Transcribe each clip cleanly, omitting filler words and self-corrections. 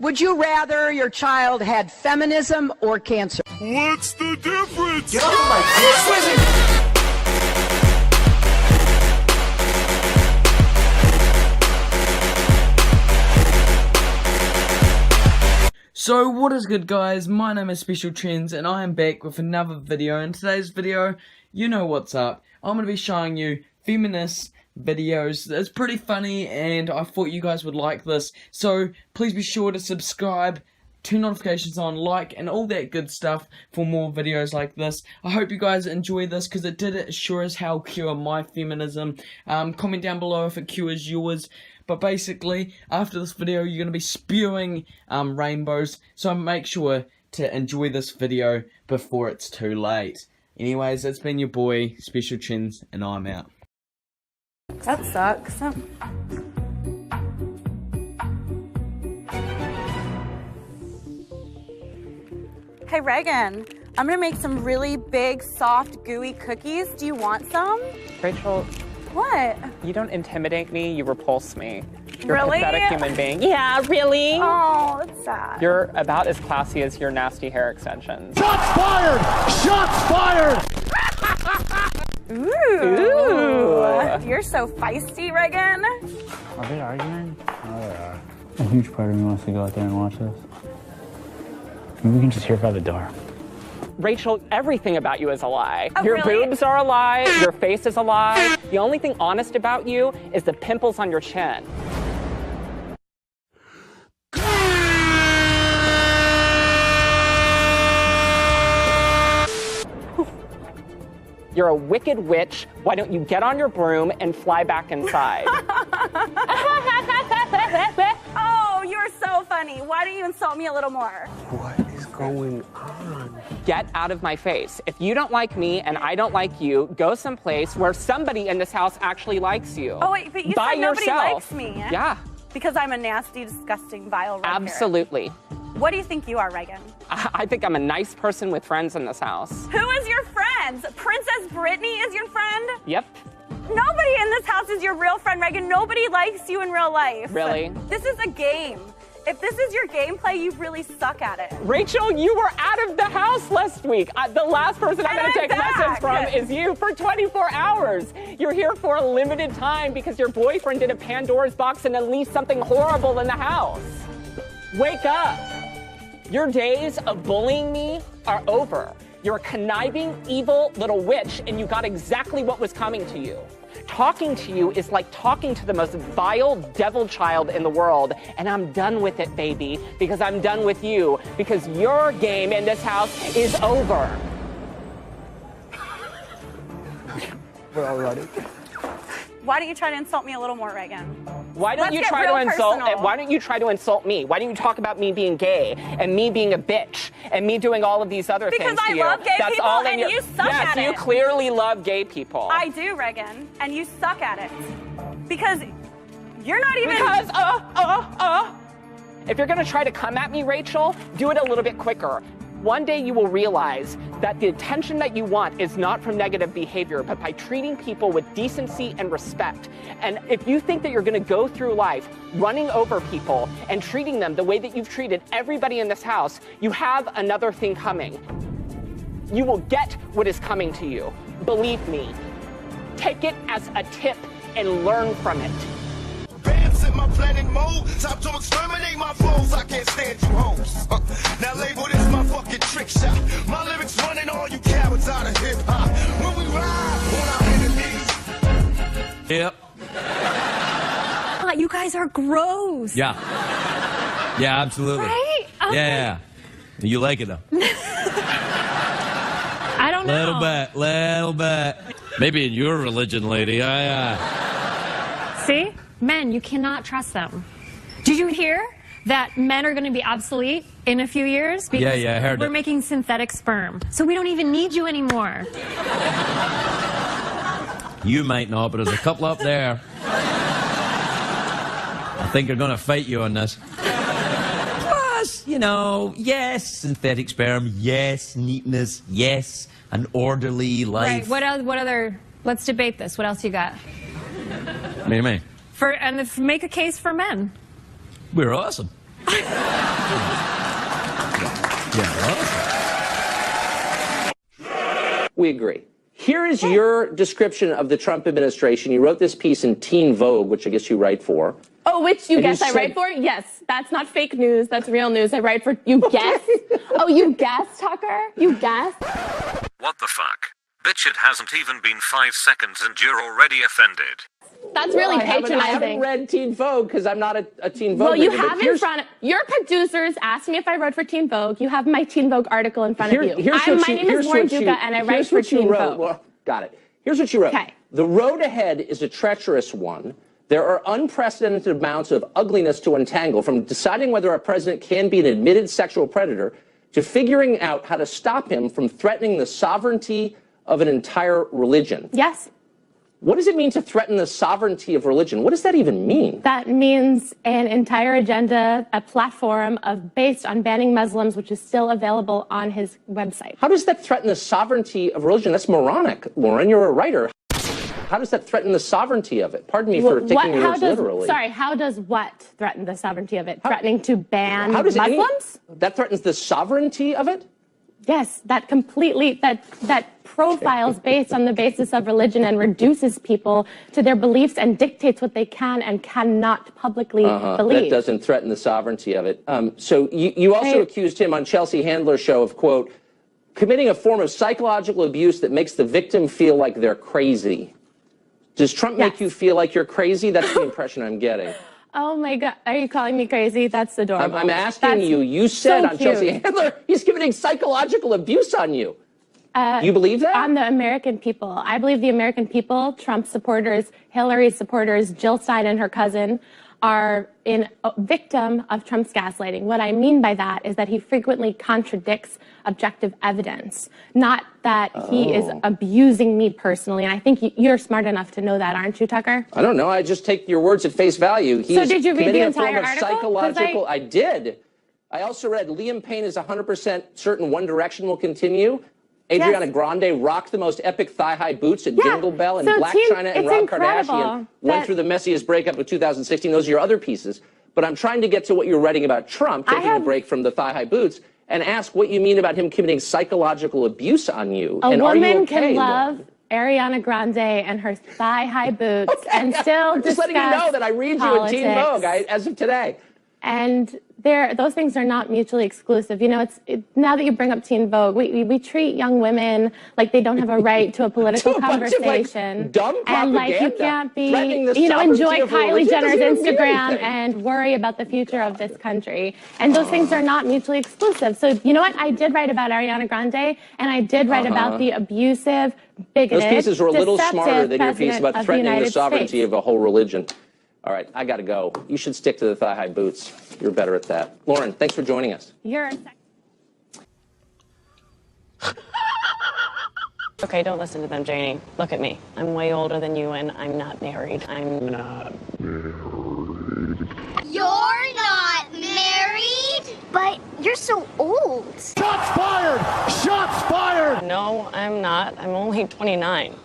Would you rather your child had feminism or cancer? What's the difference? Get off of my dick! So what is good, guys? My name is Special Trends and I am back with another video. In today's video, you know what's up. I'm going to be showing you feminist videos. It's pretty funny and I thought you guys would like this. So please be sure to subscribe, turn notifications on, like, and all that good stuff for more videos like this. I hope you guys enjoy this because it did sure as hell cure my feminism. Comment down below if it cures yours. But basically, after this video, you're going to be spewing rainbows. So make sure to enjoy this video before it's too late. Anyways, it's been your boy, Special Trends, and I'm out. That sucks. Hey Reagan, I'm gonna make some really big, soft, gooey cookies. Do you want some? Rachel, what? you don't intimidate me, you repulse me. You're Really? a pathetic human being. Yeah, really? Oh, that's sad. You're about as classy as your nasty hair extensions. Shots fired! Shots fired! Ooh. You're so feisty, Reagan. Are they arguing? Oh, yeah. A huge part of me wants to go out there and watch this. Maybe we can just hear it by the door. Rachel, everything about you is a lie. Oh, your really? boobs are a lie, your face is a lie. The only thing honest about you is the pimples on your chin. You're a wicked witch. Why don't you get on your broom and fly back inside? Oh, you're so funny. Why don't you insult me a little more? What is going on? Get out of my face. If you don't like me and I don't like you, go someplace where somebody in this house actually likes you. Oh, wait, but you By said nobody yourself. likes me. Yeah. Because I'm a nasty, disgusting, vile red Absolutely. carrot. What do you think you are, Reagan? I think I'm a nice person with friends in this house. Who is your friends? Princess Brittany is your friend? Yep. Nobody in this house is your real friend, Reagan. Nobody likes you in real life. Really? This is a game. If this is your gameplay, you really suck at it. Rachel, you were out of the house last week. The last person I'm going to take back. message from is you for 24 hours. You're here for a limited time because your boyfriend did a Pandora's box and unleashed something horrible in the house. Wake up. Your days of bullying me are over. You're a conniving, evil little witch, and you got exactly what was coming to you. Talking to you is like talking to the most vile devil child in the world, and I'm done with it, baby, because I'm done with you, because your game in this house is over. We're all ready. Why don't you try to insult me a little more, Reagan? Why don't Let's you get try real to insult? personal. Why don't you try to insult me? Why don't you talk about me being gay and me being a bitch and me doing all of these other Because things to I you? love gay That's people all in and your... you suck yes, at you it. clearly love gay people. I do, Reagan, and you suck at it. Because you're not even... If you're gonna try to come at me, Rachel, do it a little bit quicker. One day you will realize that the attention that you want is not from negative behavior, but by treating people with decency and respect. And if you think that you're gonna go through life running over people and treating them the way that you've treated everybody in this house, you have another thing coming. You will get what is coming to you. Believe me. Take it as a tip and learn from it. Bands in my planning mode. Time to exterminate my foes. I can't stand you hoes. Now label this my fucking trick shot. My lyrics running all you cowards out of hip hop. When we ride on our enemies. Yep. You guys are gross. Yeah. Yeah, absolutely. Right? Okay. Yeah. You like it though? I don't know. Little bit. Maybe in your religion, lady. See? Men, you cannot trust them. Did you hear that men are going to be obsolete in a few years? Because Yeah, I heard we're it. making synthetic sperm. So we don't even need you anymore. You might not, but there's a couple up there. I think they're going to fight you on this. Plus, you know, yes, synthetic sperm, yes, neatness, yes, an orderly life. Right. What other... Let's debate this. What else you got? What do you mean? Make a case for men. We're awesome. We agree. Here is your description of the Trump administration. You wrote this piece in Teen Vogue, which I guess you write for. Oh, which you guess I write for? Yes, that's not fake news. That's real news. I write for, you guess? Oh, you guess, Tucker? You guess? What the fuck? Bitch, it hasn't even been 5 seconds and you're already offended. That's really patronizing. I haven't read Teen Vogue because I'm not a Teen Vogue Well, you reader, have in front of your producers asked me if I wrote for Teen Vogue. You have my Teen Vogue article in front of you. My name is Lauren Duca, and I write for Teen Vogue. Well, got it. Here's what you wrote. Okay. The road ahead is a treacherous one. There are unprecedented amounts of ugliness to untangle, from deciding whether our president can be an admitted sexual predator to figuring out how to stop him from threatening the sovereignty of an entire religion. Yes. What does it mean to threaten the sovereignty of religion? What does that even mean? That means an entire agenda, a platform based on banning Muslims, which is still available on his website. How does that threaten the sovereignty of religion? That's moronic, Lauren. You're a writer. How does that threaten the sovereignty of it? Pardon me for taking your words literally. Sorry, how does what threaten the sovereignty of it? Threatening to ban Muslims? That threatens the sovereignty of it? Yes, that completely, that profiles based on the basis of religion and reduces people to their beliefs and dictates what they can and cannot publicly believe. That doesn't threaten the sovereignty of it. So you also accused him on Chelsea Handler's show of, quote, committing a form of psychological abuse that makes the victim feel like they're crazy. Does Trump make you feel like you're crazy? That's the impression I'm getting. Oh my God, are you calling me crazy? That's adorable. I'm asking you. You said on Chelsea Handler, he's committing psychological abuse on you. You believe that? On the American people. I believe the American people, Trump supporters, Hillary supporters, Jill Stein and her cousin, are a victim of Trump's gaslighting. What I mean by that is that he frequently contradicts objective evidence, not that he is abusing me personally. And I think you're smart enough to know that, aren't you, Tucker? I don't know. I just take your words at face value. So did you read the entire article? I did. I also read Liam Payne is 100% certain One Direction will continue. Adriana Grande rocked the most epic thigh-high boots at Jingle Bell, and Black China and Rob Kardashian went through the messiest breakup of 2016. Those are your other pieces. But I'm trying to get to what you're writing about Trump, taking a break from the thigh-high boots, and ask what you mean about him committing psychological abuse on you. A woman can love Ariana Grande and her thigh-high boots and still discuss just letting you know that I read you in Teen Vogue as of today. And those things are not mutually exclusive. You know, now that you bring up Teen Vogue, we treat young women like they don't have a right to a political conversation. Dumb propaganda, and like you can't be, enjoy Kylie Jenner's Instagram and worry about the future of this country. And those things are not mutually exclusive. So you know what? I did write about Ariana Grande, and I did write about the abusive, bigoted, those pieces were a little smarter than your piece about threatening the sovereignty States. of a whole religion. All right, I got to go. You should stick to the thigh-high boots. You're better at that. Lauren, thanks for joining us. Okay, don't listen to them, Janie. Look at me. I'm way older than you, and I'm not married. I'm not married. You're not married? But you're so old. Shots fired! Shots fired! No, I'm not. I'm only 29.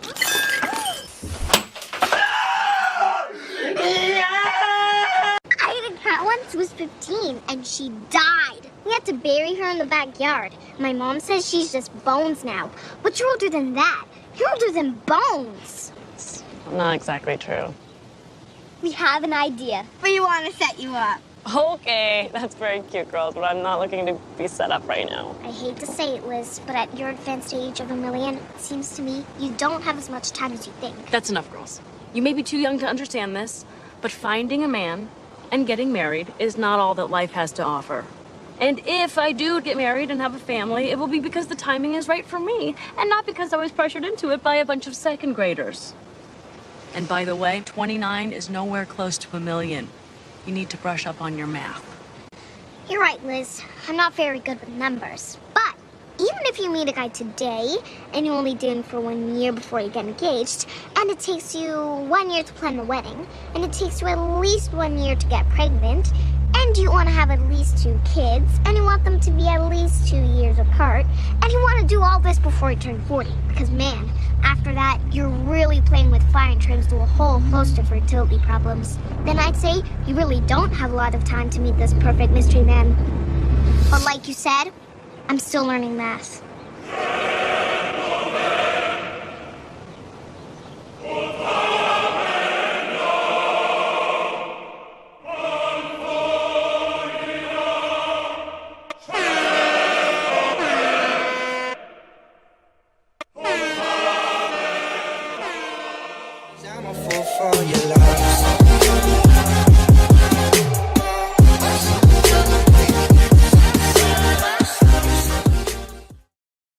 I had a cat once who was 15, and she died. We had to bury her in the backyard. My mom says she's just bones now. But you're older than that. You're older than bones. It's not exactly true. We have an idea. We want to set you up. Okay, that's very cute, girls, but I'm not looking to be set up right now. I hate to say it, Liz, but at your advanced age of 1,000,000, it seems to me you don't have as much time as you think. That's enough, girls. You may be too young to understand this, but finding a man and getting married is not all that life has to offer. And if I do get married and have a family, it will be because the timing is right for me, and not because I was pressured into it by a bunch of second graders. And by the way, 29 is nowhere close to 1,000,000. You need to brush up on your math. You're right, Liz. I'm not very good with numbers. But even if you meet a guy today, and you only date him for 1 year before you get engaged, and it takes you 1 year to plan the wedding, and it takes you at least 1 year to get pregnant, and you want to have at least 2 kids, and you want them to be at least 2 years apart, and you want to do all this before you turn 40, because man, after that, you're really playing with fire and turns to a whole host of fertility problems. Then I'd say you really don't have a lot of time to meet this perfect mystery man. But like you said, I'm still learning math.